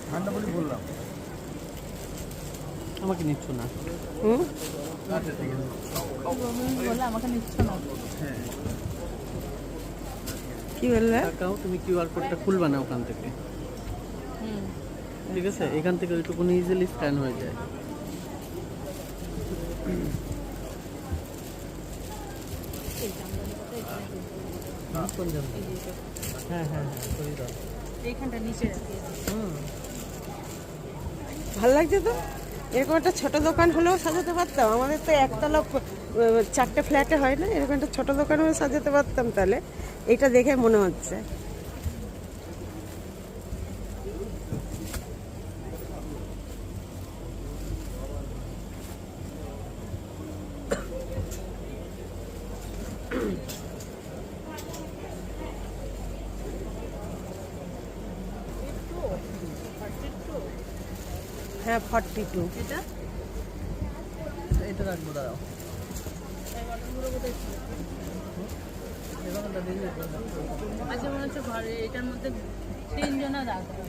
ঠান্ডা বলে বললাম আমাকে নিচ্ছ না। আচ্ছা ঠিক আছে বলে আমাকে নিচ্ছ না। হ্যাঁ কি বললে? টাকাও তুমি কিউআর কোডটা খুলবা না ওখান থেকে, ঠিক আছে? এখান থেকে ওইটুকুনি ইজিলি স্ক্যান হয়ে যায়। হ্যাঁ হ্যাঁ হ্যাঁ, এইখানটা নিচে রাখি। ভালো লাগছে তো। এরকম একটা ছোট দোকান হলেও সাজাতে পারতাম। আমাদের তো একতলা 4টে ফ্ল্যাটে হয় না, এরকম একটা ছোট দোকান হলেও সাজাতে পারতাম। তাহলে এটা দেখে মনে হচ্ছে হ্যাঁ 42। এটা এটা রাখবো, দাঁড়াও। আচ্ছা মনে হচ্ছে ঘরে এটার মধ্যে 3 জনা রাখবে।